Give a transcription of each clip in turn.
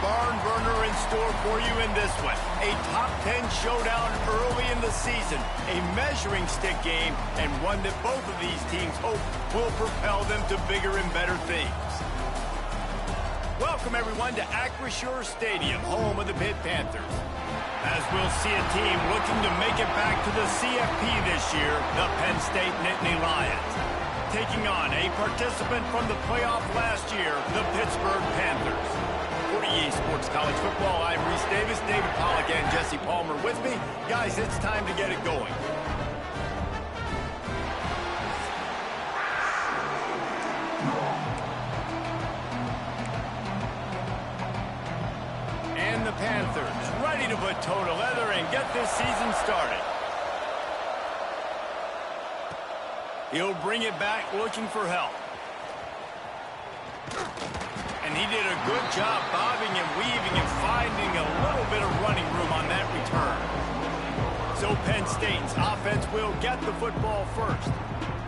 barn burner in store for you in this one. A top 10 showdown early in the season, a measuring stick game, and one that both of these teams hope will propel them to bigger and better things. Welcome, everyone, to Acrisure Stadium, home of the Pitt Panthers. As we'll see a team looking to make it back to the CFP this year, the Penn State Nittany Lions. Taking on a participant from the playoff last year, the Pittsburgh Panthers. For EA Sports College Football, I'm Reese Davis, David Pollack, and Jesse Palmer with me. Guys, it's time to get it going. And the Panthers ready to put toe to leather and get this season started. He'll bring it back looking for help. And he did a good job bobbing and weaving and finding a little bit of running room on that return. So Penn State's offense will get the football first.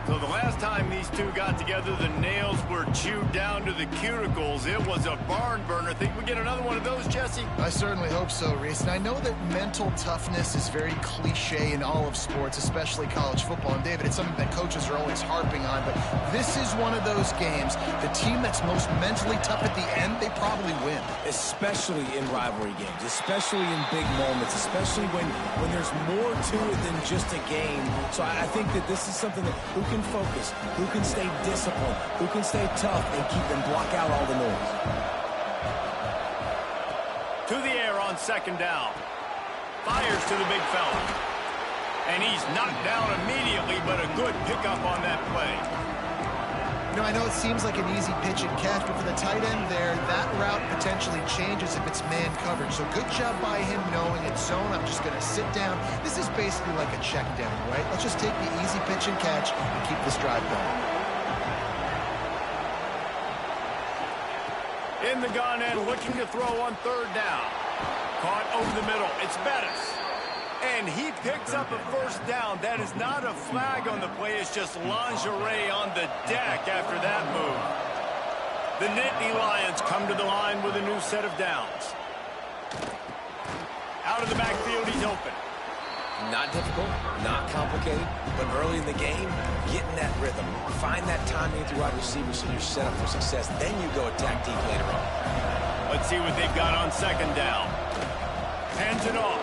So the last time these two got together, the nails were chewed down to the cuticles. It was a barn burner. Think we get another one of those, Jesse? I certainly hope so, Reese. And I know that mental toughness is very cliche in all of sports, especially college football. And, David, it's something that coaches are always harping on. But this is one of those games. The team that's most mentally tough at the end, they probably win. Especially in rivalry games, especially in big moments, especially when there's more to it than just a game. So I think that this is something that who can focus, who can stay disciplined, who can stay tough and keep and block out all the noise. To the air on second down. Fires to the big fella. And he's knocked down immediately, but a good pickup on that play. You know, I know it seems like an easy pitch and catch, but for the tight end there, that route potentially changes if it's man coverage. So good job by him knowing it's zone. I'm just going to sit down. This is basically like a check down, right? Let's just take the easy pitch and catch and keep this drive going. In the gun and looking to throw on third down. Caught over the middle. It's Bettis. And he picks up a first down. That is not a flag on the play. It's just lingerie on the deck after that move. The Nittany Lions come to the line with a new set of downs. Out of the backfield, he's open. Not difficult, not complicated, but early in the game, get in that rhythm. Find that timing with your wide receiver so you're set up for success. Then you go attack deep later on. Let's see what they've got on second down. Hands it off.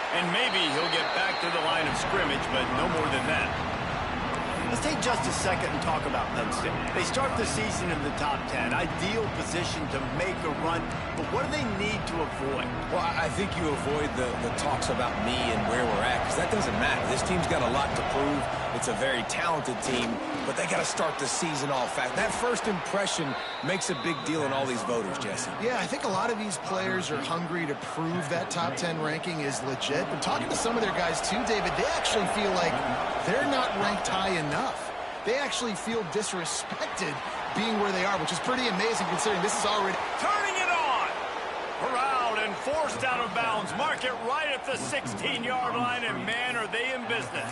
And maybe he'll get back to the line of scrimmage, but no more than that. Let's take just a second and talk about Penn State. They start the season in the top 10. Ideal position to make a run, but what do they need to avoid? Well, I think you avoid the talks about me and where we're at, because that doesn't matter. This team's got a lot to prove. It's a very talented team, but they got to start the season off fast. That first impression makes a big deal in all these voters, Jesse. Yeah, I think a lot of these players are hungry to prove that top 10 ranking is legit. But talking to some of their guys too, David, they actually feel like they're not ranked high enough. They actually feel disrespected being where they are, which is pretty amazing considering this is already... Turning it on! Corralled and forced out of bounds. Mark it right at the 16-yard line, and man, are they in business.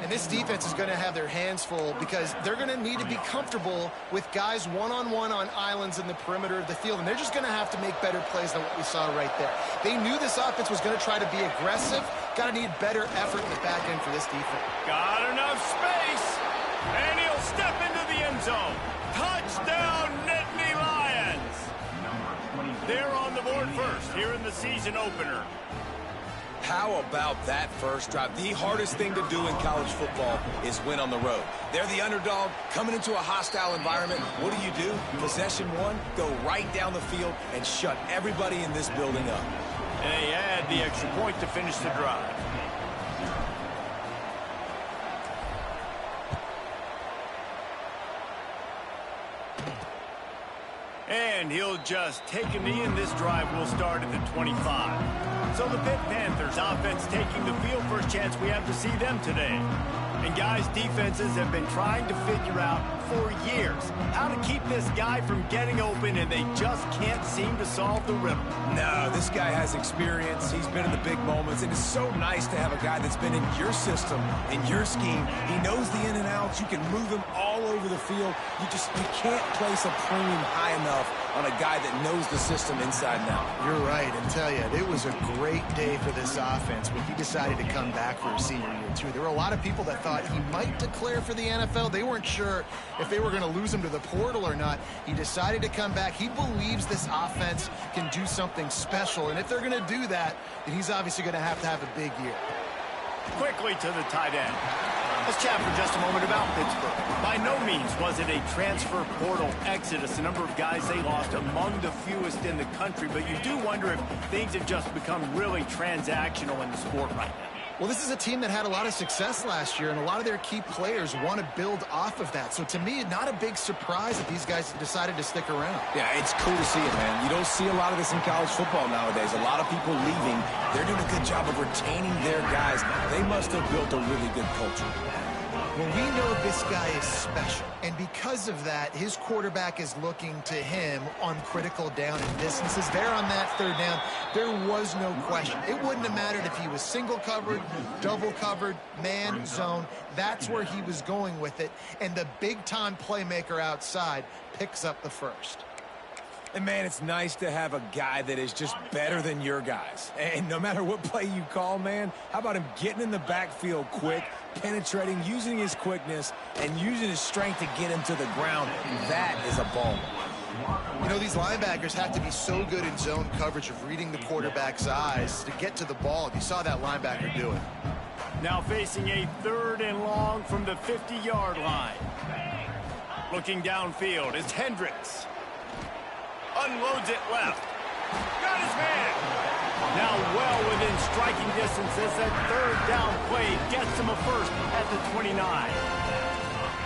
And this defense is going to have their hands full because they're going to need to be comfortable with guys one-on-one on islands in the perimeter of the field. And they're just going to have to make better plays than what we saw right there. They knew this offense was going to try to be aggressive. Got to need better effort in the back end for this defense. Got enough space. And he'll step into the end zone. Touchdown, Nittany Lions. They're on the board first here in the season opener. How about that first drive? The hardest thing to do in college football is win on the road. They're the underdog coming into a hostile environment. What do? Possession one, go right down the field and shut everybody in this building up. And they add the extra point to finish the drive. And he'll just take a knee, and this drive will start at the 25. So the Pitt Panthers offense taking the field. First chance we have to see them today. And guys, defenses have been trying to figure out for years how to keep this guy from getting open, and they just can't seem to solve the riddle. No, this guy has experience. He's been in the big moments, and it's so nice to have a guy that's been in your system, in your scheme. He knows the in and outs. You can move him all over the field. You can't place a premium high enough on a guy that knows the system inside and out. You're right, and tell you, it was a great day for this offense when he decided to come back for his senior year, too. There were a lot of people that thought he might declare for the NFL. They weren't sure if they were going to lose him to the portal or not. He decided to come back. He believes this offense can do something special, and if they're going to do that, then he's obviously going to have a big year. Quickly to the tight end. Let's chat for just a moment about Pittsburgh. By no means was it a transfer portal exodus. The number of guys they lost among the fewest in the country, but you do wonder if things have just become really transactional in the sport right now. Well, this is a team that had a lot of success last year, and a lot of their key players want to build off of that. So to me, not a big surprise that these guys decided to stick around. Yeah, it's cool to see it, man. You don't see a lot of this in college football nowadays. A lot of people leaving. They're doing a good job of retaining their guys. They must have built a really good culture. Well, we know this guy is special, and because of that, his quarterback is looking to him on critical down and distances. There on that third down, there was no question. It wouldn't have mattered if he was single covered, double covered, man, zone. That's where he was going with it, and the big-time playmaker outside picks up the first. And, man, it's nice to have a guy that is just better than your guys. And no matter what play you call, man, how about him getting in the backfield quick, penetrating, using his quickness, and using his strength to get him to the ground? That is a ball. You know, these linebackers have to be so good in zone coverage of reading the quarterback's eyes to get to the ball. You saw that linebacker do it. Now facing a 3rd and long from the 50-yard line. Looking downfield is Hendricks. Unloads it left. Got his man. Now well within striking distance as that 3rd down play gets him a first at the 29.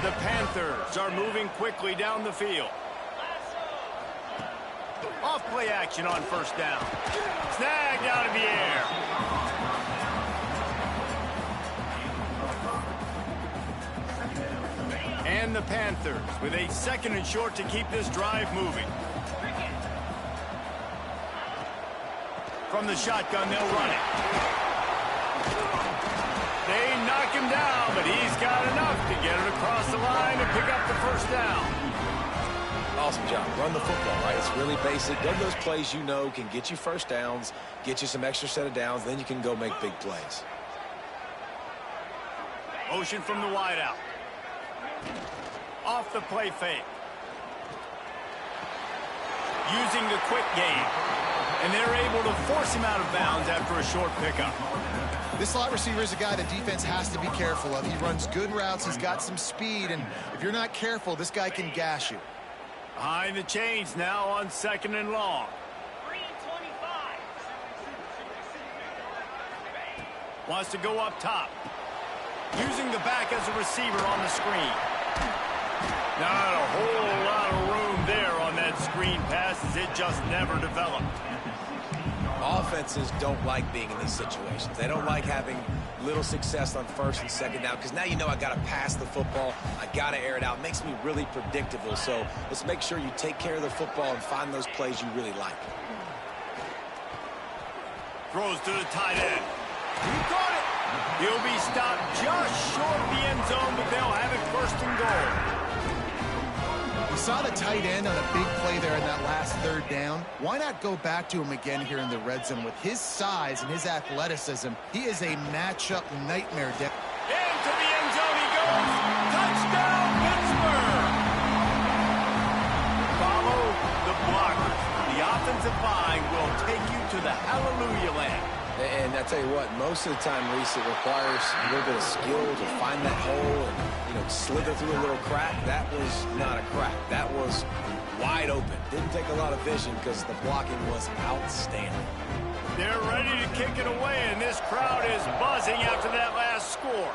The Panthers are moving quickly down the field. Off play action on 1st down. Snagged out of the air. And the Panthers with a 2nd and short to keep this drive moving. From the shotgun, they'll run it. They knock him down, but he's got enough to get it across the line and pick up the 1st down. Awesome job. Run the football, right? It's really basic. Get those plays you know can get you 1st downs, get you some extra set of downs, then you can go make big plays. Motion from the wideout. Off the play fake. Using the quick game. And they're able to force him out of bounds after a short pickup. This slot receiver is a guy the defense has to be careful of. He runs good routes. He's got some speed. And if you're not careful, this guy can gash you. Behind the chains now on 2nd and long. Wants to go up top. Using the back as a receiver on the screen. Not a whole lot of room there on that screen pass as it just never developed. Offenses don't like being in these situations. They don't like having little success on 1st and 2nd down because now you know I got to pass the football. I got to air it out. It makes me really predictable. So let's make sure you take care of the football and find those plays you really like. Throws to the tight end. He caught it. He'll be stopped just short of the end zone, but they'll have it 1st and goal. We saw the tight end on a big play there in that last 3rd down. Why not go back to him again here in the red zone? With his size and his athleticism, he is a matchup nightmare. Into the end zone he goes. Touchdown, Pittsburgh! Follow the blockers. The offensive line will take you to the hallelujah land. And I tell you what, most of the time, Reese, it requires a little bit of skill to find that hole and, slither through a little crack. That was not a crack. That was wide open. Didn't take a lot of vision because the blocking was outstanding. They're ready to kick it away, and this crowd is buzzing after that last score.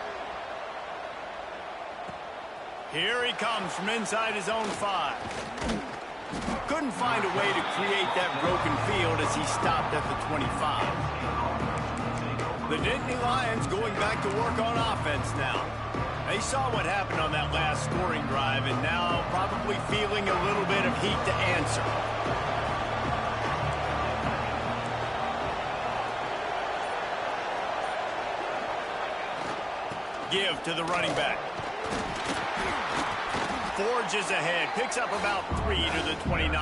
Here he comes from inside his own 5. Couldn't find a way to create that broken field as he stopped at the 25. The Nittany Lions going back to work on offense now. They saw what happened on that last scoring drive and now probably feeling a little bit of heat to answer. Give to the running back. Forges ahead, picks up about 3 to the 29.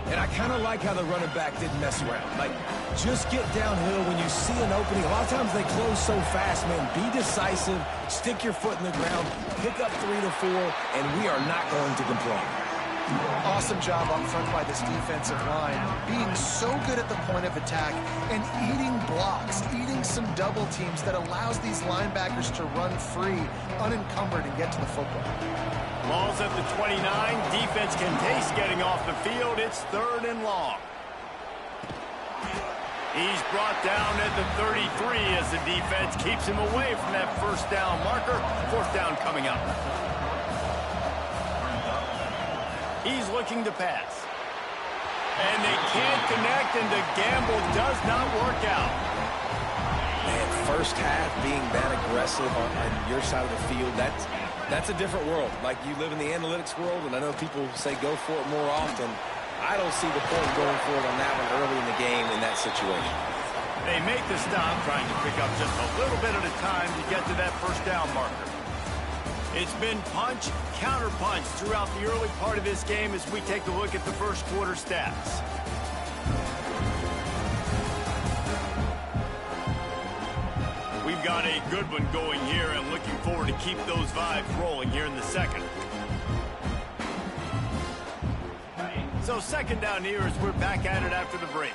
And I kind of like how the running back didn't mess around. Like, just get downhill when you see an opening. A lot of times they close so fast, man. Be decisive, stick your foot in the ground, pick up 3 to 4, and we are not going to complain. Awesome job up front by this defensive line, being so good at the point of attack and eating blocks, eating some double teams that allows these linebackers to run free, unencumbered, and get to the football. Ball's at the 29. Defense can taste getting off the field. It's 3rd and long. He's brought down at the 33 as the defense keeps him away from that first down marker. 4th down coming up. He's looking to pass. And they can't connect, and the gamble does not work out. Man, first half being that aggressive on your side of the field, that's a different world. Like, you live in the analytics world, and I know people say go for it more often. I don't see the point going for it on that one early in the game in that situation. They make the stop, trying to pick up just a little bit at a time to get to that first down marker. It's been punch, counter-punch throughout the early part of this game as we take a look at the first quarter stats. We've got a good one going here and looking forward to keep those vibes rolling here in the second. So 2nd down here as we're back at it after the break.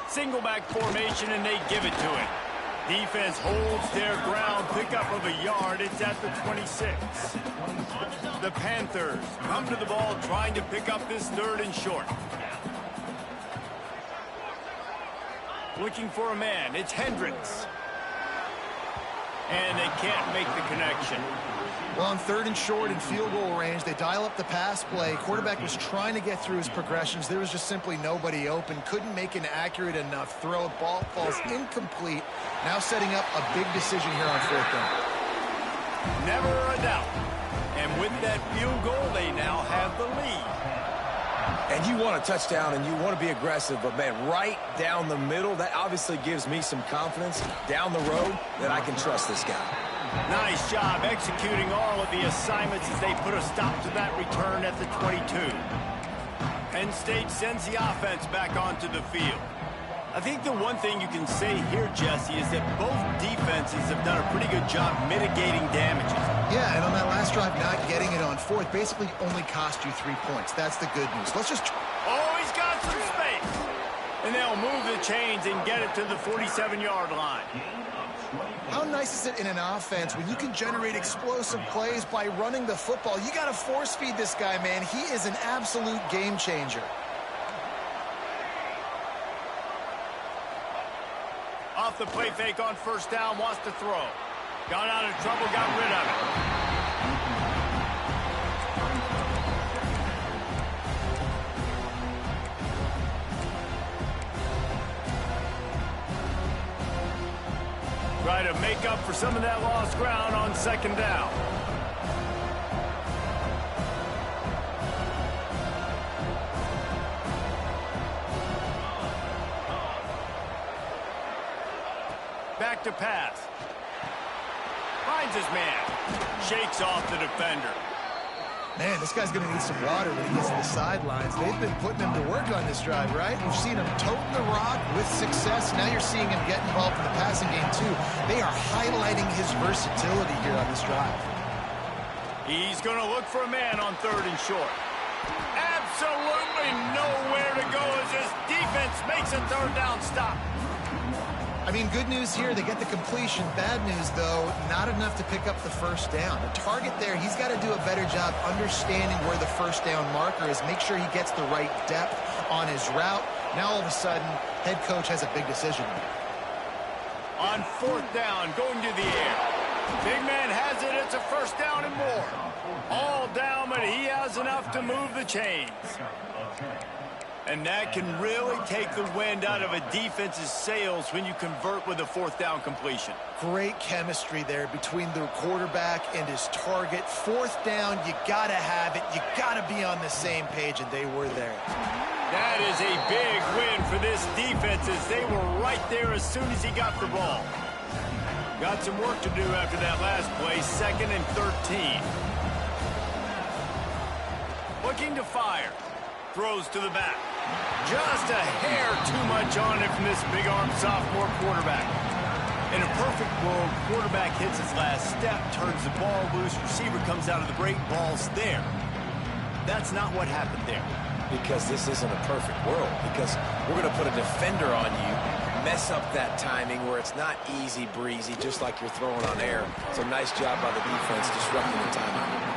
Single back formation and they give it to him. Defense holds their ground, pickup of a yard. It's at the 26. The Panthers come to the ball trying to pick up this 3rd and short. Looking for a man. It's Hendricks. And they can't make the connection. Well, on 3rd and short in field goal range, they dial up the pass play. Quarterback was trying to get through his progressions. There was just simply nobody open. Couldn't make an accurate enough throw. Ball falls incomplete. Now setting up a big decision here on 4th down. Never a doubt. And with that field goal, they now have the lead. And you want a touchdown and you want to be aggressive, but, man, right down the middle, that obviously gives me some confidence down the road that I can trust this guy. Nice job executing all of the assignments as they put a stop to that return at the 22. Penn State sends the offense back onto the field. I think the one thing you can say here, Jesse, is that both defenses have done a pretty good job mitigating damages. Yeah, and on that last drive, not getting it on 4th basically only cost you 3 points. That's the good news. Let's just... Oh, he's got some space. And they'll move the chains and get it to the 47-yard line. How nice is it in an offense when you can generate explosive plays by running the football? You got to force feed this guy, man. He is an absolute game changer. Off the play fake on 1st down, wants to throw. Got out of trouble, got rid of it. Try to make up for some of that lost ground on 2nd down. Back to pass. Finds his man. Shakes off the defender. Man, this guy's going to need some water when he gets to the sidelines. They've been putting him to work on this drive, right? We've seen him toting the rock with success. Now you're seeing him get involved in the passing game, too. They are highlighting his versatility here on this drive. He's going to look for a man on 3rd and short. Absolutely nowhere to go as this defense makes a 3rd down stop. I mean, good news here, they get the completion. Bad news, though, not enough to pick up the 1st down. The target there, he's got to do a better job understanding where the 1st down marker is, make sure he gets the right depth on his route. Now, all of a sudden, head coach has a big decision. On 4th down, going to the air. Big man has it, it's a 1st down and more. All down, but he has enough to move the chains. And that can really take the wind out of a defense's sails when you convert with a fourth down completion. Great chemistry there between the quarterback and his target. Fourth down, you got to have it. You got to be on the same page, and they were there. That is a big win for this defense as they were right there as soon as he got the ball. Got some work to do after that last play, 2nd and 13. Looking to fire. Throws to the back. Just a hair too much on it from this big-arm sophomore quarterback. In a perfect world, quarterback hits his last step, turns the ball loose, receiver comes out of the break, ball's there. That's not what happened there. Because this isn't a perfect world. Because we're going to put a defender on you, mess up that timing where it's not easy breezy, just like you're throwing on air. It's a nice job by the defense disrupting the timing.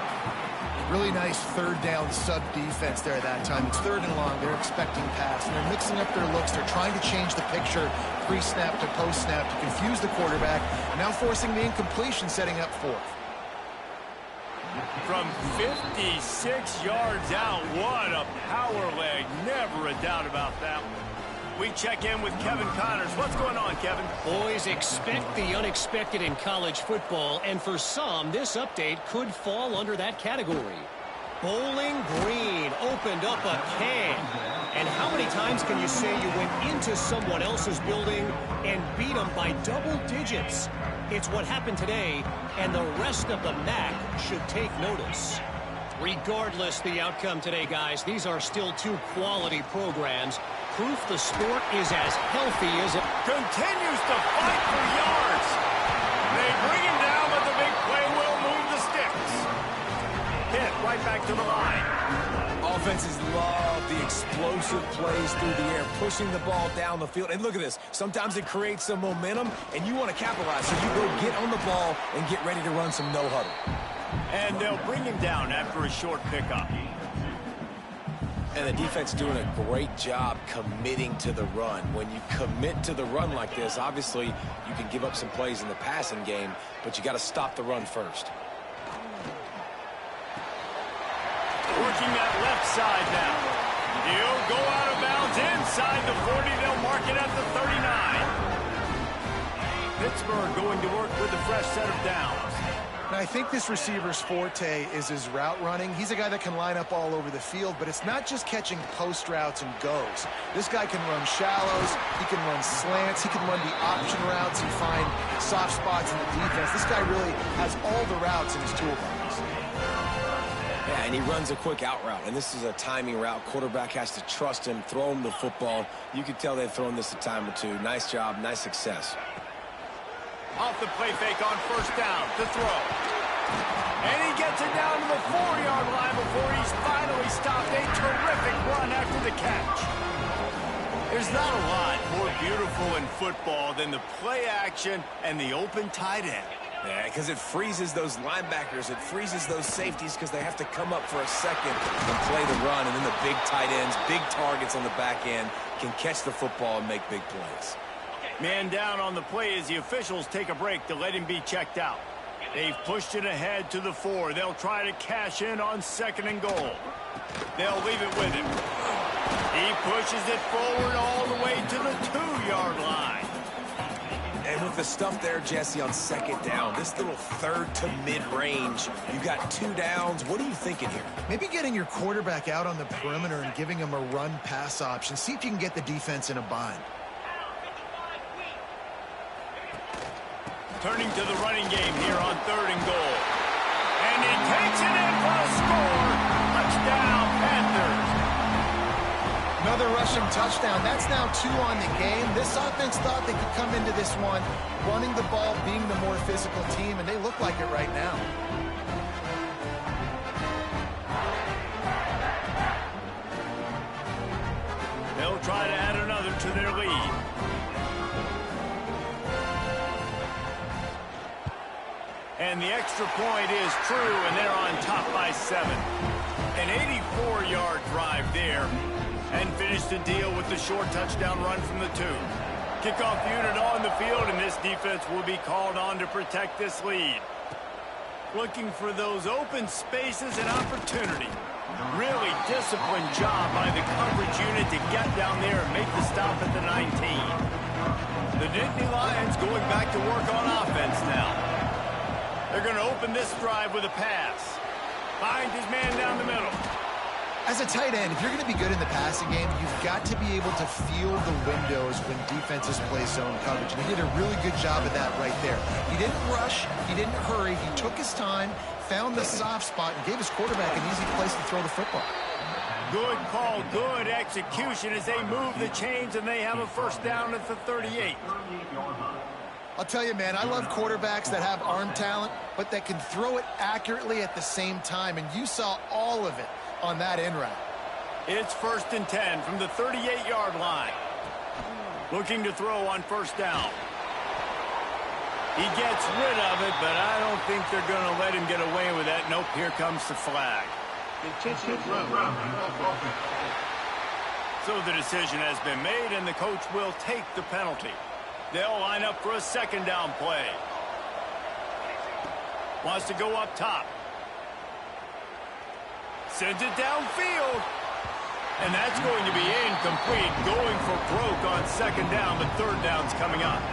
Really nice third down sub-defense there that time. It's 3rd and long. They're expecting pass, and they're mixing up their looks. They're trying to change the picture pre-snap to post-snap to confuse the quarterback, now forcing the incompletion, setting up 4th. From 56 yards out, what a power leg. Never a doubt about that one. We check in with Kevin Connors. What's going on, Kevin? Boys, expect the unexpected in college football, and for some, this update could fall under that category. Bowling Green opened up a can. And how many times can you say you went into someone else's building and beat them by double digits? It's what happened today, and the rest of the MAC should take notice. Regardless the outcome today, guys, these are still 2 quality programs. Proof the sport is as healthy as it continues to fight for yards. They bring him down, but the big play will move the sticks. Pitt right back to the line. Offenses love the explosive plays through the air, pushing the ball down the field. And look at this. Sometimes it creates some momentum, and you want to capitalize. So you go get on the ball and get ready to run some no-huddle. And they'll bring him down after a short pickup. And the defense doing a great job committing to the run. When you commit to the run like this, obviously you can give up some plays in the passing game, but you got to stop the run first. Working that left side now. He'll go out of bounds inside the 40. They'll mark it at the 39. Pittsburgh going to work with a fresh set of downs. And I think this receiver's forte is his route running. He's a guy that can line up all over the field, but it's not just catching post routes and goes. This guy can run shallows, he can run slants, he can run the option routes and find soft spots in the defense. This guy really has all the routes in his toolbox. Yeah, and he runs a quick out route, and this is a timing route. Quarterback has to trust him, throw him the football. You can tell they've thrown this a time or two. Nice job, nice success. Off the play fake on 1st down to throw. And he gets it down to the 4-yard line before he's finally stopped. A terrific run after the catch. There's not a lot more beautiful in football than the play action and the open tight end. Yeah, because it freezes those linebackers. It freezes those safeties because they have to come up for a second and play the run. And then the big tight ends, big targets on the back end can catch the football and make big plays. Man down on the play as the officials take a break to let him be checked out. They've pushed it ahead to the 4. They'll try to cash in on 2nd and goal. They'll leave it with him. He pushes it forward all the way to the 2-yard line. And with the stuff there, Jesse, on 2nd down, this little 3rd to mid-range, you got 2 downs. What are you thinking here? Maybe getting your quarterback out on the perimeter and giving him a run-pass option. See if you can get the defense in a bind. Turning to the running game here on 3rd and goal. And he takes it in for a score. Touchdown, Panthers. Another rushing touchdown. That's now 2 on the game. This offense thought they could come into this one running the ball, being the more physical team, and they look like it right now. They'll try to add another to their lead. And the extra point is true, and they're on top by 7. An 84-yard drive there, and finished the deal with the short touchdown run from the 2. Kickoff unit on the field, and this defense will be called on to protect this lead. Looking for those open spaces and opportunity. Really disciplined job by the coverage unit to get down there and make the stop at the 19. The Nittany Lions going back to work on offense now. They're going to open this drive with a pass. Finds his man down the middle. As a tight end, if you're going to be good in the passing game, you've got to be able to feel the windows when defenses play zone coverage. And he did a really good job of that right there. He didn't rush. He didn't hurry. He took his time, found the soft spot, and gave his quarterback an easy place to throw the football. Good call, good execution as they move the chains, and they have a first down at the 38. I'll tell you, man, I love quarterbacks that have arm talent, but that can throw it accurately at the same time, and you saw all of it on that in route. It's 1st and 10 from the 38-yard line. Looking to throw on first down. He gets rid of it, but I don't think they're going to let him get away with that. Nope, here comes the flag. So the decision has been made, and the coach will take the penalty. They'll line up for a second down play. Wants to go up top. Sends it downfield. And that's going to be incomplete. Going for broke on second down, but third down's coming up.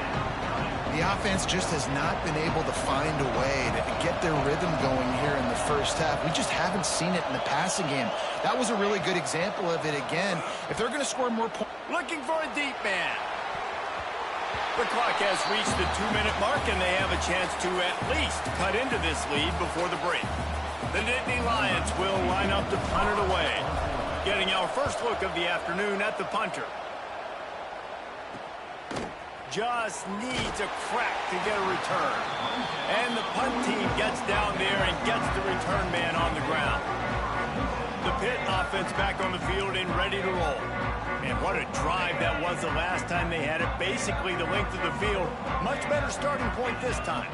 The offense just has not been able to find a way to get their rhythm going here in the first half. We just haven't seen it in the passing game. That was a really good example of it again. If they're going to score more points... Looking for a deep man. The clock has reached the 2-minute mark, and they have a chance to at least cut into this lead before the break. The Nittany Lions will line up to punt it away. Getting our first look of the afternoon at the punter. Just needs a crack to get a return. And the punt team gets down there and gets the return man on the ground. The Pitt offense back on the field and ready to roll. And what a drive that was the last time they had it. Basically the length of the field. Much better starting point this time.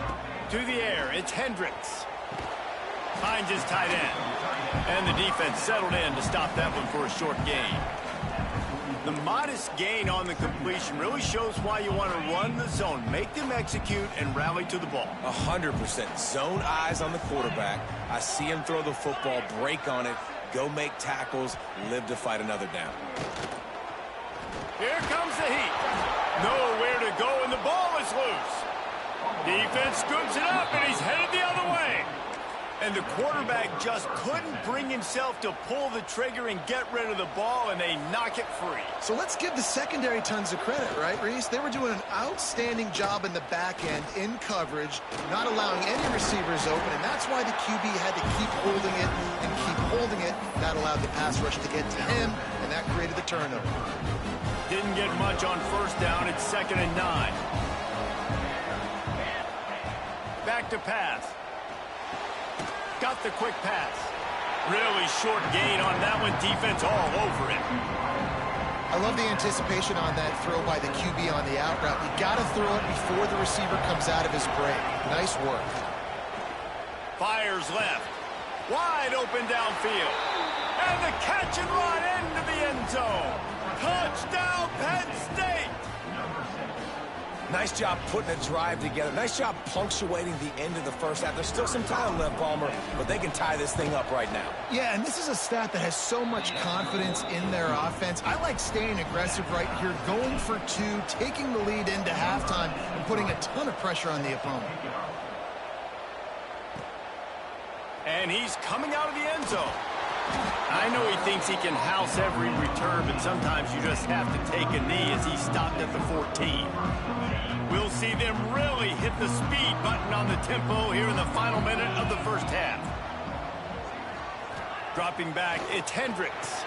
To the air, it's Hendricks. Finds his tight end. And the defense settled in to stop that one for a short gain. The modest gain on the completion really shows why you want to run the zone. Make them execute and rally to the ball. 100%. Zone eyes on the quarterback. I see him throw the football, break on it, go make tackles, live to fight another down. Here comes the heat. Nowhere to go, and the ball is loose. Defense scoops it up, and he's headed the other way. And the quarterback just couldn't bring himself to pull the trigger and get rid of the ball, and they knock it free. So let's give the secondary tons of credit, right, Reese? They were doing an outstanding job in the back end, in coverage, not allowing any receivers open, and that's why the QB had to keep holding it and keep holding it. That allowed the pass rush to get to him, and that created the turnover. Didn't get much on first down. It's 2nd and 9. Back to pass. Got the quick pass. Really short gain on that one. Defense all over it. I love the anticipation on that throw by the QB on the out route. You got to throw it before the receiver comes out of his break. Nice work. Fires left. Wide open downfield. And the catch and run into the end zone. Touchdown, Penn State. Nice job putting a drive together. Nice job punctuating the end of the first half. There's still some time left, Palmer, but they can tie this thing up right now. Yeah, and this is a staff that has so much confidence in their offense. I like staying aggressive right here, going for two, taking the lead into halftime, and putting a ton of pressure on the opponent. And he's coming out of the end zone. I know he thinks he can house every return, but sometimes you just have to take a knee as he stopped at the 14. We'll see them really hit the speed button on the tempo here in the final minute of the first half. Dropping back, it's Hendricks.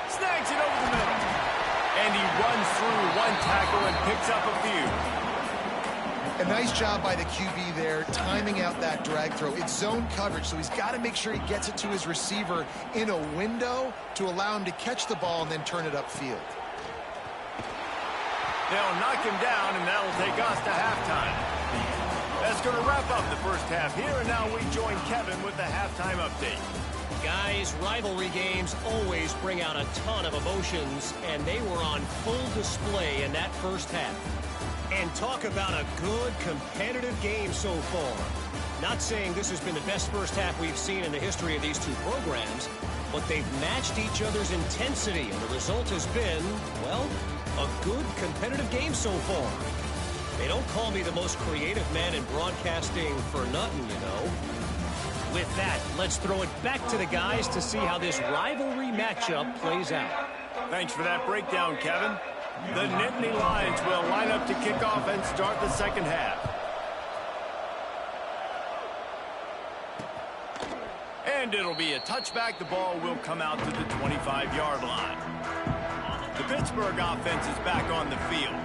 Snags it over the middle. And he runs through one tackle and picks up a few. A nice job by the QB there, timing out that drag throw. It's zone coverage, so he's got to make sure he gets it to his receiver in a window to allow him to catch the ball and then turn it upfield. They'll knock him down, and that'll take us to halftime. That's going to wrap up the first half here, and now we join Kevin with the halftime update. Guys, rivalry games always bring out a ton of emotions, and they were on full display in that first half. And talk about a good competitive game so far. Not saying this has been the best first half we've seen in the history of these two programs, but they've matched each other's intensity, and the result has been, well, a good competitive game so far. They don't call me the most creative man in broadcasting for nothing, you know. With that, let's throw it back to the guys to see how this rivalry matchup plays out. Thanks for that breakdown, Kevin. The Nittany Lions will line up to kick off and start the second half. And it'll be a touchback. The ball will come out to the 25-yard line. The Pittsburgh offense is back on the field.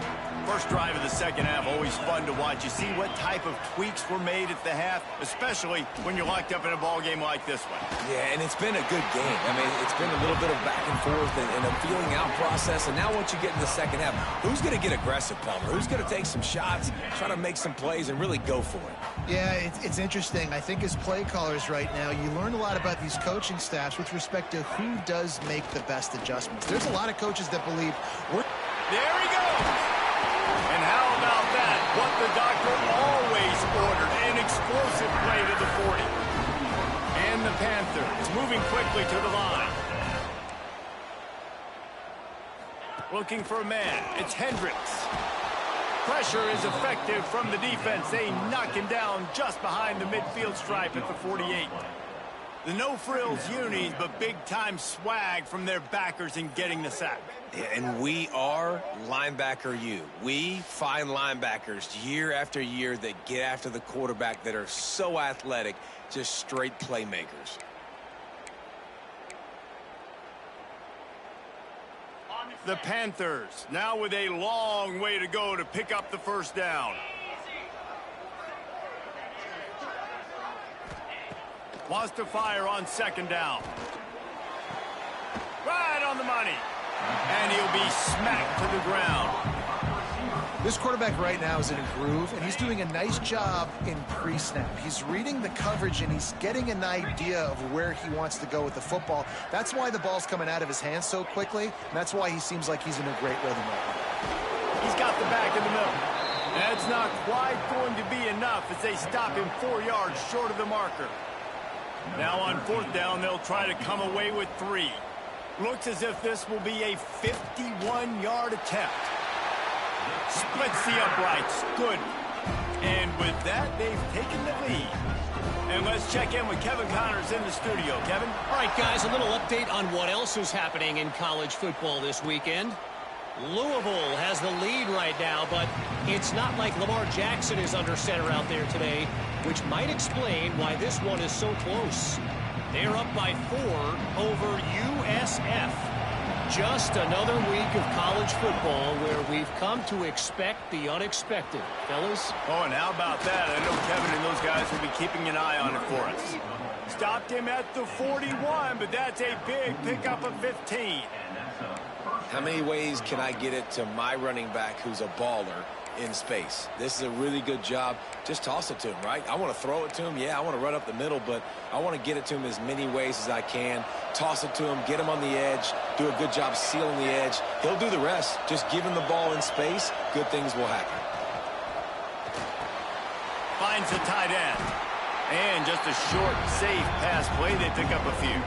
First drive of the second half, always fun to watch. You see what type of tweaks were made at the half, especially when you're locked up in a ball game like this one. Yeah, and it's been a good game. I mean, it's been a little bit of back and forth and a feeling out process. And now once you get in the second half, who's going to get aggressive, Palmer? Who's going to take some shots, try to make some plays, and really go for it? Yeah, it's interesting. I think as play callers right now, you learn a lot about these coaching staffs with respect to who does make the best adjustments. There's a lot of coaches that believe we're... There he goes! And how about that? What the doctor always ordered, an explosive play to the 40. And the Panthers moving quickly to the line. Looking for a man. It's Hendricks. Pressure is effective from the defense. They knock him down just behind the midfield stripe at the 48. The no-frills unis, but big-time swag from their backers in getting the sack. Yeah, and we are linebacker U. We find linebackers year after year that get after the quarterback that are so athletic, just straight playmakers. The Panthers now with a long way to go to pick up the first down. Wants to fire on second down. Right on the money. And he'll be smacked to the ground. This quarterback right now is in a groove, and he's doing a nice job in pre-snap. He's reading the coverage, and he's getting an idea of where he wants to go with the football. That's why the ball's coming out of his hands so quickly, and that's why he seems like he's in a great rhythm right now. He's got the back in the middle. That's not quite going to be enough as they stop him 4 yards short of the marker. Now on fourth down, they'll try to come away with 3. Looks as if this will be a 51-yard attempt. Splits the uprights. Good. And with that, they've taken the lead. And let's check in with Kevin Connors in the studio. Kevin? All right, guys, a little update on what else is happening in college football this weekend. Louisville has the lead right now, but it's not like Lamar Jackson is under center out there today, which might explain why this one is so close. They're up by 4 over USF. Just another week of college football where we've come to expect the unexpected. Fellas? Oh, and how about that? I know Kevin and those guys will be keeping an eye on it for us. Stopped him at the 41, but that's a big pickup of 15. How many ways can I get it to my running back who's a baller in space? This is a really good job. Just toss it to him, right? I want to throw it to him. Yeah, I want to run up the middle, but I want to get it to him as many ways as I can. Toss it to him, get him on the edge, do a good job sealing the edge. He'll do the rest. Just give him the ball in space, good things will happen. Finds the tight end. And just a short, safe pass play. They pick up a few.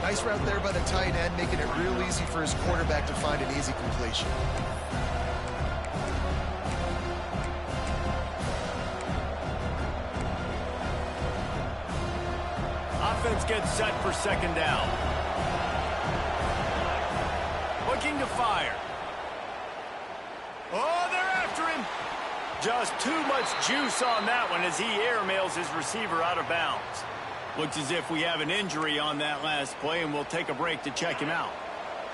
Nice route there by the tight end, making it real easy for his quarterback to find an easy completion. Offense gets set for second down. Looking to fire. Oh, they're after him. Just too much juice on that one as he airmails his receiver out of bounds. Looks as if we have an injury on that last play, and we'll take a break to check him out.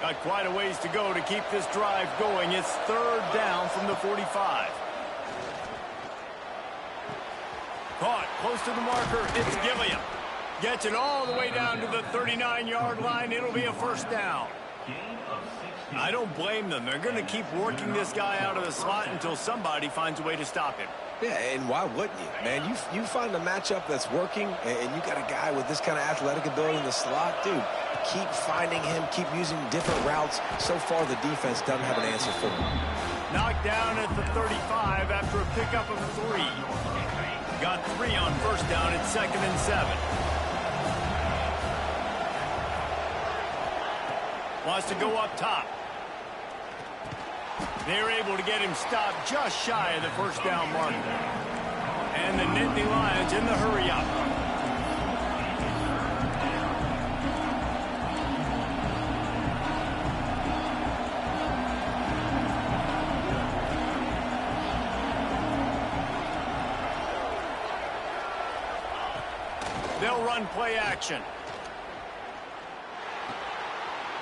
Got quite a ways to go to keep this drive going. It's third down from the 45. Caught close to the marker. It's Gilliam. Gets it all the way down to the 39-yard line. It'll be a first down. I don't blame them. They're going to keep working this guy out of the slot until somebody finds a way to stop him. Yeah, and why wouldn't you, man? You find a matchup that's working, and you got a guy with this kind of athletic ability in the slot. Dude, keep finding him, keep using different routes. So far, the defense doesn't have an answer for him. Knocked down at the 35 after a pickup of 3. Got 3 on first down at 2nd and 7. Wants to go up top. They're able to get him stopped just shy of the first down marker. And the Nittany Lions in the hurry up. They'll run play action.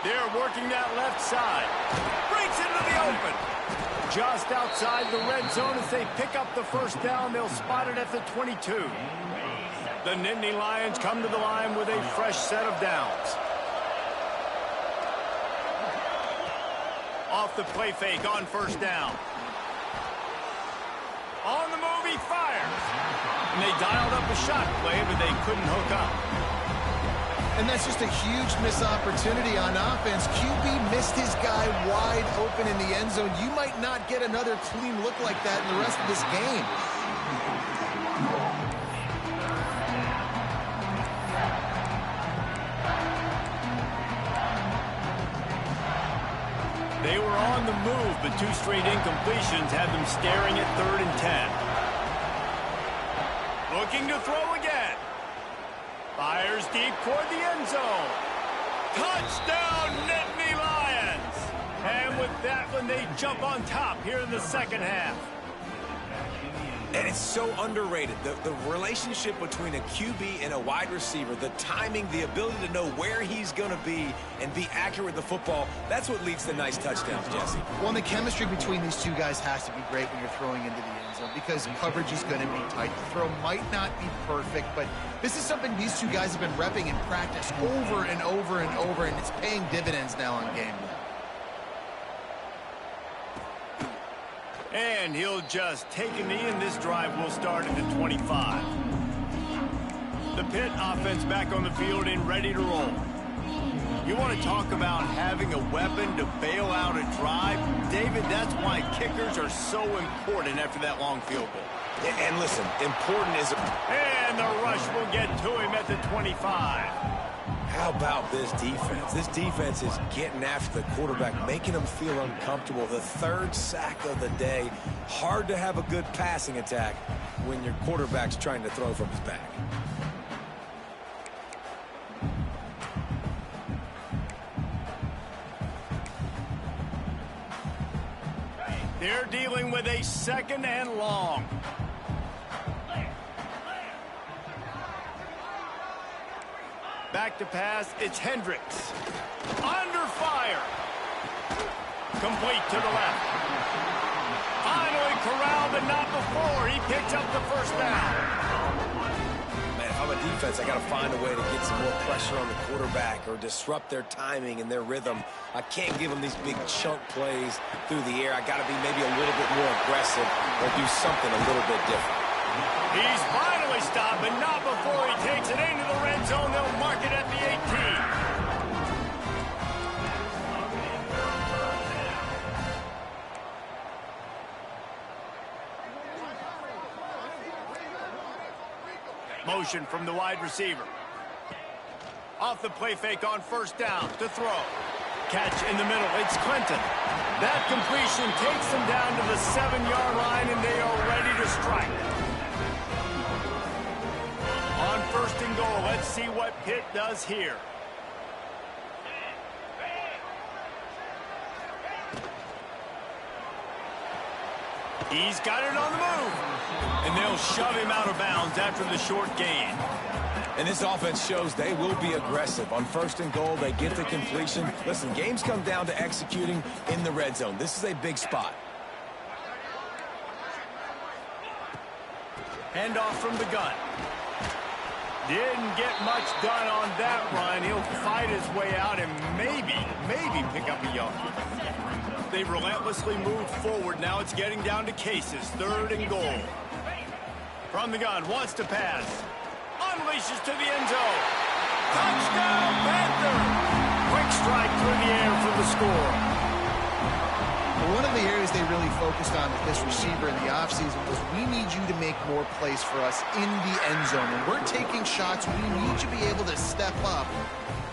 They're working that left side. Breaks into the open. Just outside the red zone as they pick up the first down. They'll spot it at the 22. The Nittany Lions come to the line with a fresh set of downs. Off the play fake on first down. On the move, he fires. And they dialed up a shot play, but they couldn't hook up. And that's just a huge missed opportunity on offense. QB missed his guy wide open in the end zone. You might not get another clean look like that in the rest of this game. They were on the move, but 2 straight incompletions had them staring at 3rd and 10. Looking to throw again. Fires deep toward the end zone. Touchdown, Nittany Lions! And with that one, they jump on top here in the second half. And it's so underrated. The relationship between a QB and a wide receiver, the timing, the ability to know where he's going to be and be accurate with the football, that's what leads to nice touchdowns, Jesse. Well, and the chemistry between these two guys has to be great when you're throwing into the end zone because coverage is going to be tight. The throw might not be perfect, but this is something these two guys have been repping in practice over and over and over, and it's paying dividends now on game day. And he'll just take a knee, and this drive will start at the 25. The Pitt offense back on the field and ready to roll. You want to talk about having a weapon to bail out a drive? David, that's why kickers are so important after that long field goal. And listen, important is... And the rush will get to him at the 25. How about this defense? This defense is getting after the quarterback, making him feel uncomfortable. The 3rd sack of the day. Hard to have a good passing attack when your quarterback's trying to throw from his back. They're dealing with a 2nd and long. Back to pass, it's Hendricks. Under fire. Complete to the left. Finally corralled, but not before. He picks up the first down. Man, if I'm a defense, I got to find a way to get some more pressure on the quarterback or disrupt their timing and their rhythm. I can't give them these big chunk plays through the air. I got to be maybe a little bit more aggressive or do something a little bit different. He's finally stopped, but not before he takes it into the red zone. They'll mark it at the 18. Motion from the wide receiver. Off the play fake on first down to throw. Catch in the middle. It's Clinton. That completion takes them down to the 7-yard line, and they are ready to strike. On 1st and goal, let's see what Pitt does here. He's got it on the move. And they'll shove him out of bounds after the short gain. And this offense shows they will be aggressive. On 1st and goal, they get the completion. Listen, games come down to executing in the red zone. This is a big spot. Handoff from the gun. Didn't get much done on that run. He'll fight his way out and maybe pick up a yard. They've relentlessly moved forward. Now it's getting down to cases. 3rd and goal. From the gun, wants to pass. Unleashes to the end zone. Touchdown, Panther! Quick strike through the air for the score. But one of the areas they really focused on with this receiver in the offseason was we need you to make more plays for us in the end zone. When we're taking shots, we need you to be able to step up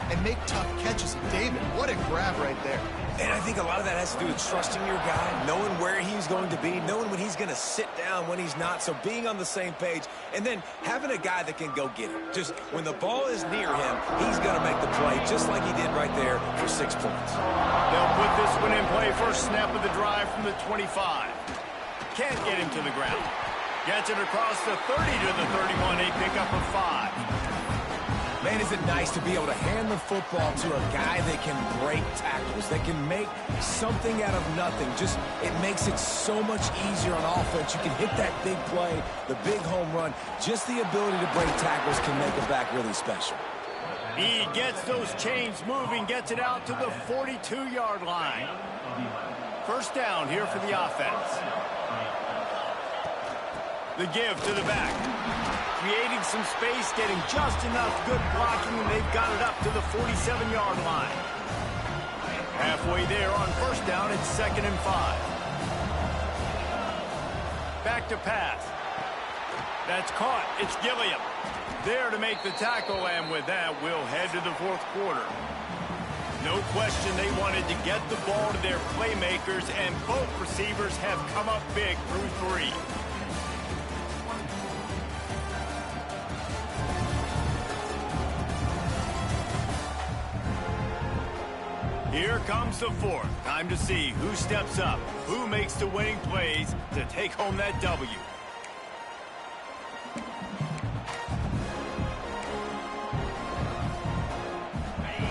and make tough catches. And David, what a grab right there. And I think a lot of that has to do with trusting your guy, knowing where he's going to be, knowing when he's going to sit down, when he's not, so being on the same page, and then having a guy that can go get it. Just when the ball is near him, he's going to make the play, just like he did right there for 6 points. They'll put this one in play. First snap of the drive from the 25. Can't get him to the ground. Gets it across the 30 to the 31, a pickup of 5. Man, is it nice to be able to hand the football to a guy that can break tackles, that can make something out of nothing. Just, it makes it so much easier on offense. You can hit that big play, the big home run. Just the ability to break tackles can make a back really special. He gets those chains moving, gets it out to the 42-yard line. First down here for the offense. The give to the back. Creating some space, getting just enough good blocking, and they've got it up to the 47-yard line. Halfway there on first down, it's 2nd and 5. Back to pass. That's caught. It's Gilliam. There to make the tackle, and with that, we'll head to the 4th quarter. No question they wanted to get the ball to their playmakers, and both receivers have come up big through 3. Here comes the 4th. Time to see who steps up, who makes the winning plays to take home that W.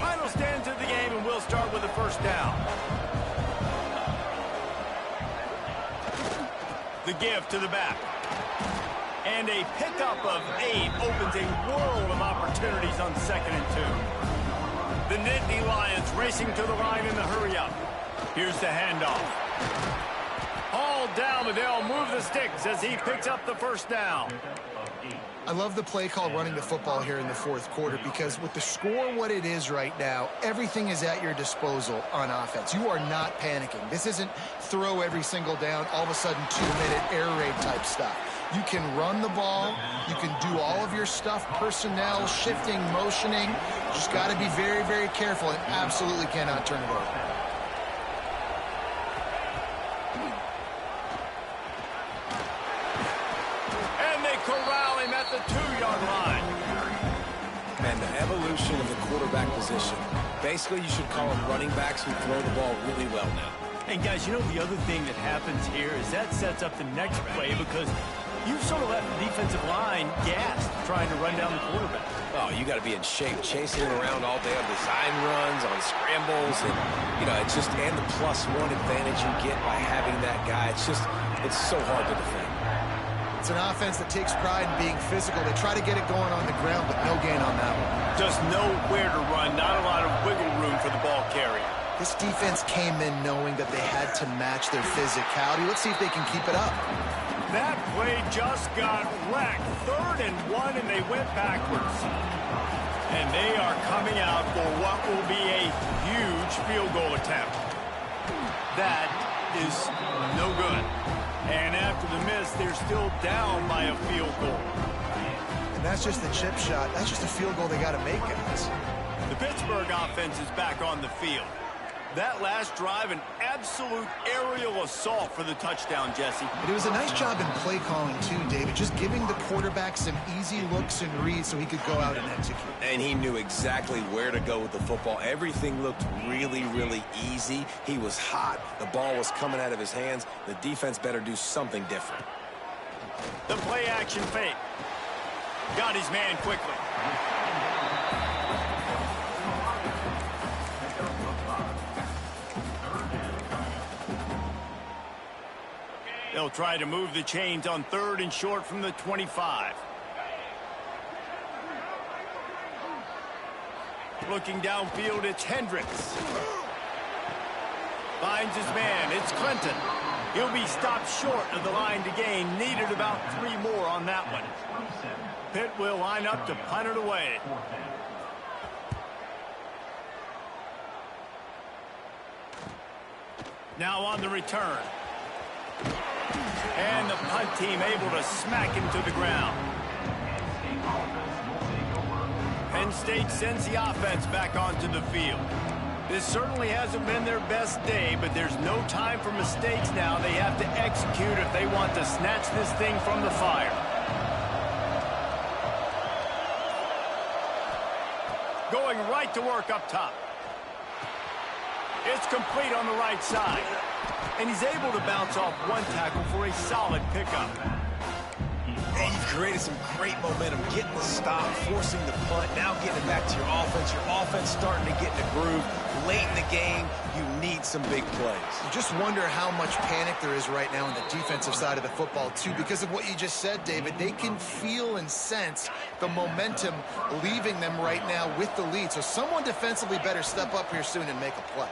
Final stands of the game, and we'll start with the first down. The give to the back. And a pickup of 8 opens a world of opportunities on 2nd and 2. The Nittany Lions racing to the line in the hurry-up. Here's the handoff. Hauled down, but they'll move the sticks as he picks up the first down. I love the play call running the football here in the 4th quarter because with the score what it is right now, everything is at your disposal on offense. You are not panicking. This isn't throw every single down, all of a sudden 2-minute air raid type stuff. You can run the ball. You can do all of your stuff, personnel, shifting, motioning. Just got to be very, very careful and absolutely cannot turn it over. And they corral him at the 2-yard line. Man, the evolution of the quarterback position. Basically, you should call them running backs who throw the ball really well now. And guys, you know the other thing that happens here is that sets up the next play because you've sort of left the defensive line gassed trying to run down the quarterback. Oh, you got to be in shape, chasing him around all day on design runs, on scrambles, and it's just and the +1 advantage you get by having that guy. It's so hard to defend. It's an offense that takes pride in being physical. They try to get it going on the ground, but no gain on that one. Just nowhere to run, not a lot of wiggle room for the ball carrier. This defense came in knowing that they had to match their physicality. Let's see if they can keep it up. That play just got wrecked. 3rd and 1, and they went backwards. And they are coming out for what will be a huge field goal attempt. That is no good. And after the miss, they're still down by a field goal. And that's just the chip shot. That's just a field goal they got to make, guys. The Pittsburgh offense is back on the field. That last drive, an absolute aerial assault for the touchdown, Jesse. It was a nice job in play calling, too, David. Just giving the quarterback some easy looks and reads so he could go out and execute. And he knew exactly where to go with the football. Everything looked really, really easy. He was hot. The ball was coming out of his hands. The defense better do something different. The play action fake. Got his man quickly. They'll try to move the chains on 3rd and short from the 25. Looking downfield, it's Hendricks. Finds his man, it's Clinton. He'll be stopped short of the line to gain. Needed about 3 more on that one. Pitt will line up to punt it away. Now on the return. And the punt team able to smack him to the ground. Penn State sends the offense back onto the field. This certainly hasn't been their best day, but there's no time for mistakes now. They have to execute if they want to snatch this thing from the fire. Going right to work up top. It's complete on the right side. And he's able to bounce off one tackle for a solid pickup. And you've created some great momentum, getting the stop, forcing the punt, now getting it back to your offense. Your offense starting to get in the groove. Late in the game, you need some big plays. You just wonder how much panic there is right now on the defensive side of the football, too, because of what you just said, David. They can feel and sense the momentum leaving them right now with the lead. So someone defensively better step up here soon and make a play.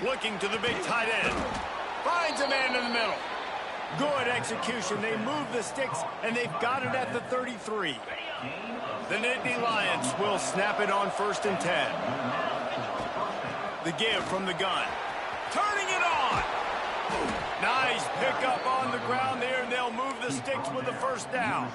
Looking to the big tight end. Finds a man in the middle. Good execution. They move the sticks, and they've got it at the 33. The Nittany Lions will snap it on 1st and 10. The give from the gun. Turning it on. Nice pickup on the ground there, and they'll move the sticks with the first down.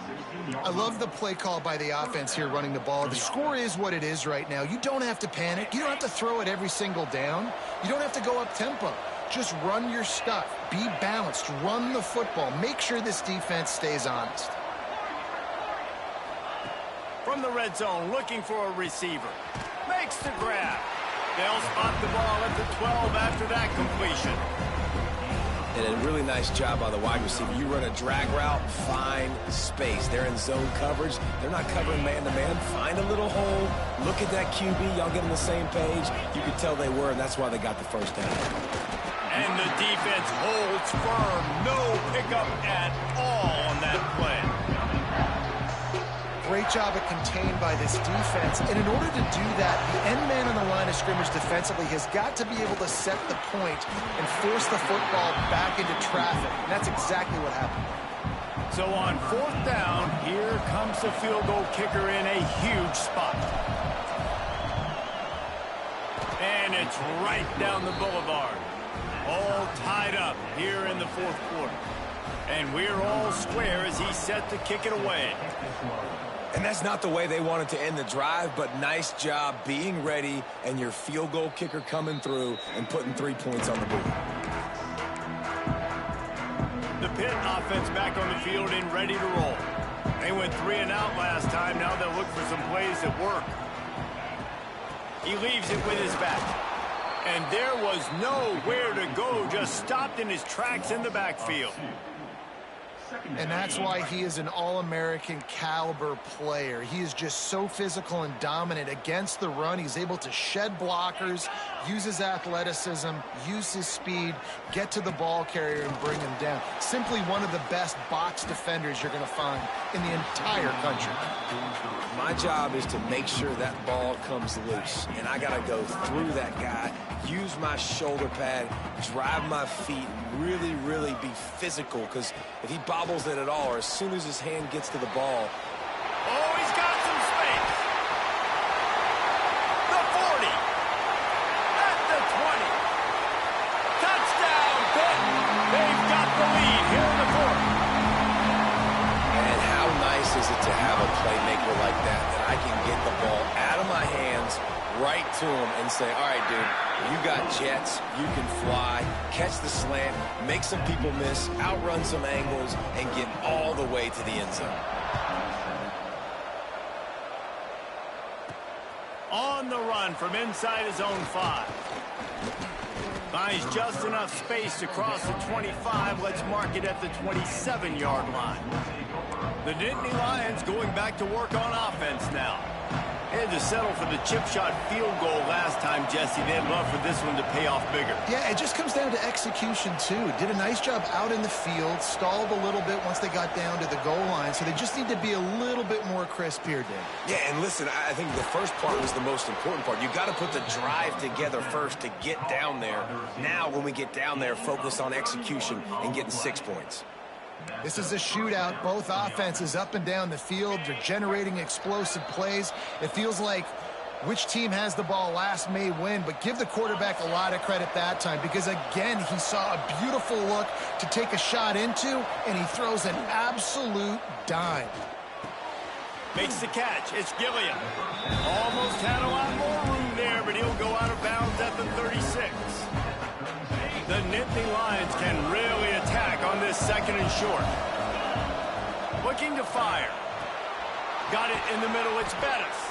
I love the play call by the offense here running the ball. The score is what it is right now. You don't have to panic. You don't have to throw it every single down. You don't have to go up tempo. Just run your stuff. Be balanced. Run the football. Make sure this defense stays honest. From the red zone, looking for a receiver. Makes the grab. They'll spot the ball at the 12 after that completion. And a really nice job by the wide receiver. You run a drag route, find space. They're in zone coverage. They're not covering man-to-man. Find a little hole. Look at that QB. Y'all get on the same page. You could tell they were, and that's why they got the first down. And the defense holds firm. No pickup at all on that play. Great job at contained by this defense. And in order to do that, the end man on the line of scrimmage defensively has got to be able to set the point and force the football back into traffic. And that's exactly what happened. So on 4th down, here comes the field goal kicker in a huge spot. And it's right down the boulevard. All tied up here in the 4th quarter. And we're all square as he's set to kick it away. And that's not the way they wanted to end the drive, but nice job being ready and your field goal kicker coming through and putting 3 points on the board. The Pitt offense back on the field and ready to roll. They went 3 and out last time. Now they'll look for some plays that work. He leaves it with his back. And there was nowhere to go, just stopped in his tracks in the backfield. And that's why he is an All-American caliber player. He is just so physical and dominant against the run. He's able to shed blockers, use his athleticism, use his speed, get to the ball carrier and bring him down. Simply one of the best box defenders you're going to find in the entire country. My job is to make sure that ball comes loose, and I got to go through that guy, use my shoulder pad, drive my feet, really, really be physical, because if he bobbles it at all, or as soon as his hand gets to the ball. Oh, he's got some space. The 40. At the 20. Touchdown, Pitt. They've got the lead here in the 4th. And how nice is it to have a playmaker like that I can get the ball out of my hands, right to him, and say, all right, dude, you got jets, you can fly, catch the slant, make some people miss, outrun some angles, and get all the way to the end zone. On the run from inside his own 5. Finds just enough space to cross the 25. Let's mark it at the 27-yard line. The Nittany Lions going back to work on offense now. Had to settle for the chip shot field goal last time, Jesse. They'd love for this one to pay off bigger. Yeah, it just comes down to execution, too. Did a nice job out in the field, stalled a little bit once they got down to the goal line, so they just need to be a little bit more crisp here, Dan. Yeah, and listen, I think the first part was the most important part. You got to put the drive together first to get down there. Now, when we get down there, focus on execution and getting 6 points. This is a shootout. Both offenses up and down the field. They're generating explosive plays. It feels like Which team has the ball last may win, but give the quarterback a lot of credit that time because, again, he saw a beautiful look to take a shot into, and he throws an absolute dime. Makes the catch. It's Gilliam. Almost had a lot more room there, but he'll go out of bounds at the 36. The Nittany Lions can really attack on this second and short. Looking to fire. Got it in the middle. It's Bettis.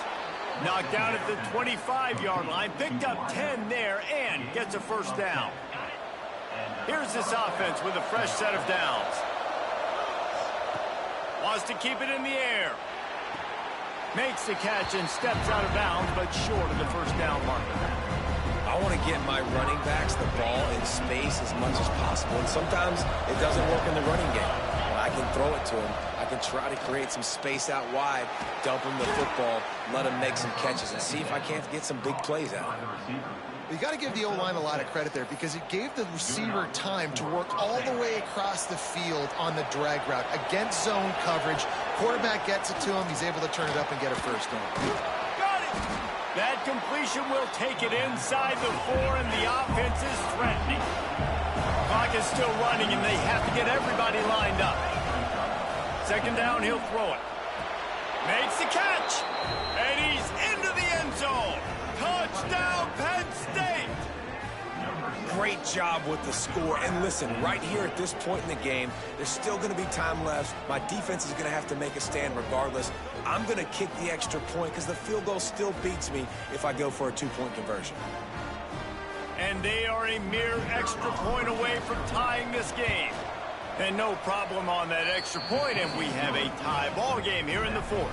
Knocked down at the 25-yard line. Picked up 10 there and gets a first down. Here's this offense with a fresh set of downs. Wants to keep it in the air. Makes the catch and steps out of bounds, but short of the first down marker. I want to get my running backs the ball in space as much as possible, and sometimes it doesn't work in the running game. When I can throw it to him, I can try to create some space out wide, dump him the football, let him make some catches, and see if I can't get some big plays out of him. You got to give the O-line a lot of credit there because it gave the receiver time to work all the way across the field on the drag route against zone coverage. Quarterback gets it to him. He's able to turn it up and get a first down. Got it! That completion will take it inside the 4, and the offense is threatening. Clock is still running, and they have to get everybody lined up. Second down, he'll throw it. Makes the catch, and he's into the end zone. Touchdown, Penn State! Great job with the score. And listen, right here at this point in the game, there's still going to be time left. My defense is going to have to make a stand regardless. I'm going to kick the extra point because the field goal still beats me if I go for a 2-point conversion. And they are a mere extra point away from tying this game. And no problem on that extra point, and we have a tie ball game here in the 4th.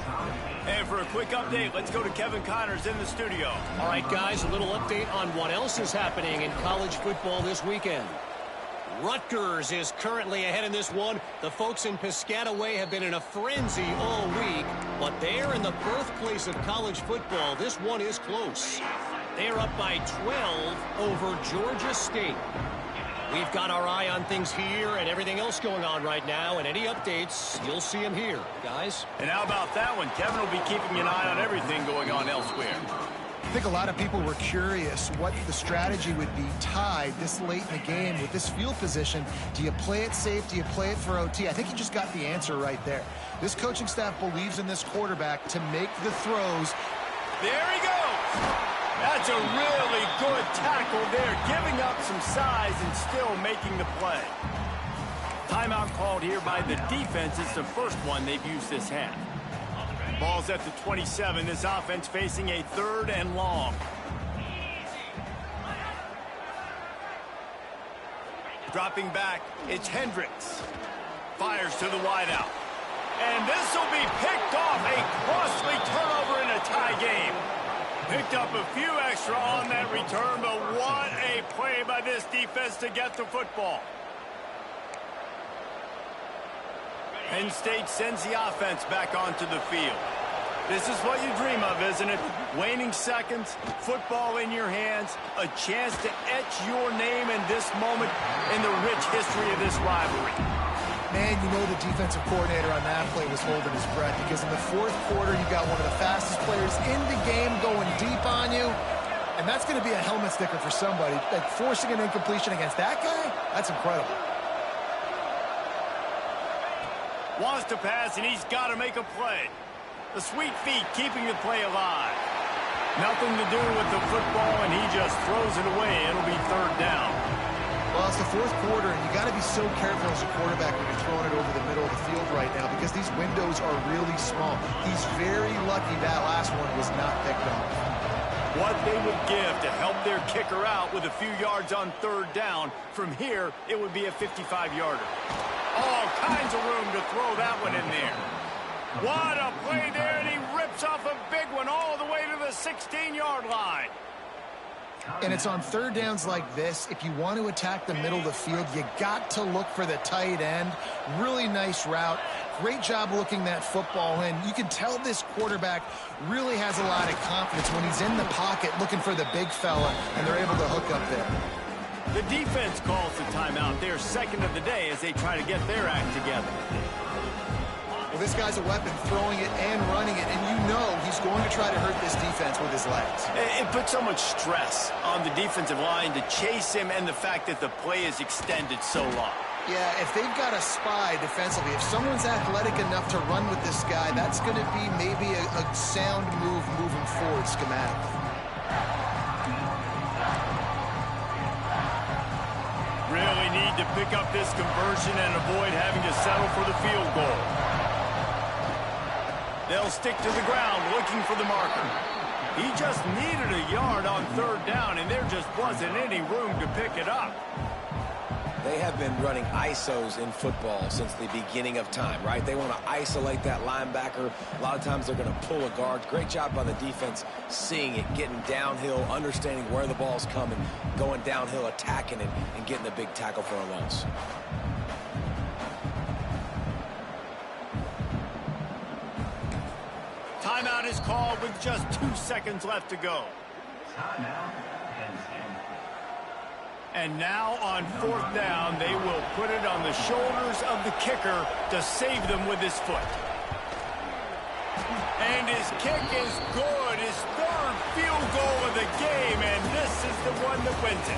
And for a quick update, let's go to Kevin Connors in the studio. All right, guys, a little update on what else is happening in college football this weekend. Rutgers is currently ahead in this one. The folks in Piscataway have been in a frenzy all week, but they're in the birthplace of college football. This one is close. They're up by 12 over Georgia State. We've got our eye on things here and everything else going on right now, and any updates, you'll see them here, guys. And how about that one? Kevin will be keeping an eye on everything going on elsewhere. I think a lot of people were curious what the strategy would be tied this late in the game with this field position. Do you play it safe? Do you play it for OT? I think you just got the answer right there. This coaching staff believes in this quarterback to make the throws. There he goes! That's a really good tackle there, giving up some size and still making the play. Timeout called here by the defense. It's the first one they've used this half. Ball's at the 27. This offense facing a 3rd and long. Dropping back, it's Hendricks. Fires to the wideout. And this will be picked off. A costly turnover in a tie game. Picked up a few extra on that return, but what a play by this defense to get the football. Penn State sends the offense back onto the field. This is what you dream of, isn't it? Waning seconds, football in your hands, a chance to etch your name in this moment in the rich history of this rivalry. Man, you know the defensive coordinator on that play was holding his breath because in the 4th quarter, you got one of the fastest players in the game going deep on you, and that's going to be a helmet sticker for somebody. Like forcing an incompletion against that guy, that's incredible. Wants to pass, and he's got to make a play. The sweet feet keeping the play alive. Nothing to do with the football, and he just throws it away. It'll be 3rd down. Well, it's the 4th quarter, and you got to be so careful as a quarterback when you're throwing it over the middle of the field right now because these windows are really small. He's very lucky that last one was not picked off. What they would give to help their kicker out with a few yards on 3rd down. From here, it would be a 55-yarder. All kinds of room to throw that one in there. What a play there, and he rips off a big one all the way to the 16-yard line. And it's on 3rd downs like this. If you want to attack the middle of the field, you got to look for the tight end. Really nice route. Great job looking that football in. You can tell this quarterback really has a lot of confidence when he's in the pocket looking for the big fella, and they're able to hook up there. The defense calls the timeout. Their 2nd of the day as they try to get their act together. Well, this guy's a weapon, throwing it and running it, and you know he's going to to try to hurt this defense with his legs. It puts so much stress on the defensive line to chase him and the fact that the play is extended so long. Yeah, if they've got a spy defensively, if someone's athletic enough to run with this guy, that's going to be maybe a sound move moving forward schematically. Really need to pick up this conversion and avoid having to settle for the field goal. They'll stick to the ground looking for the marker. He just needed a yard on third down, and there just wasn't any room to pick it up. They have been running ISOs in football since the beginning of time, right? They want to isolate that linebacker. A lot of times they're going to pull a guard. Great job by the defense seeing it, getting downhill, understanding where the ball's coming, going downhill, attacking it, and getting the big tackle for a loss. Timeout is called with just 2 seconds left to go. And now on fourth down, they will put it on the shoulders of the kicker to save them with his foot. And his kick is good. His third field goal of the game, and this is the one that wins it.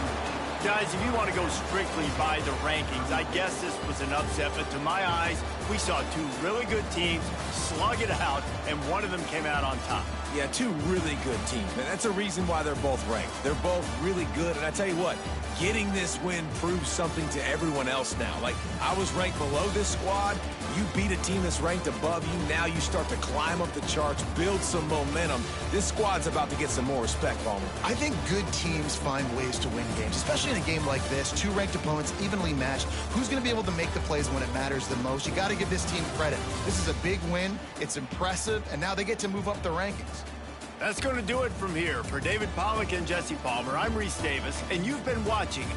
Guys, if you want to go strictly by the rankings, I guess this was an upset, but to my eyes, we saw two really good teams slug it out, and one of them came out on top. Yeah, two really good teams, and that's a reason why they're both ranked. They're both really good, and I tell you what, getting this win proves something to everyone else now. Like, I was ranked below this squad. You beat a team that's ranked above you. Now you start to climb up the charts, build some momentum. This squad's about to get some more respect, Palmer. I think good teams find ways to win games, especially in a game like this. Two ranked opponents, evenly matched. Who's going to be able to make the plays when it matters the most? You got to give this team credit. This is a big win. It's impressive, and now they get to move up the rankings. That's going to do it from here. For David Pollack and Jesse Palmer, I'm Reese Davis, and you've been watching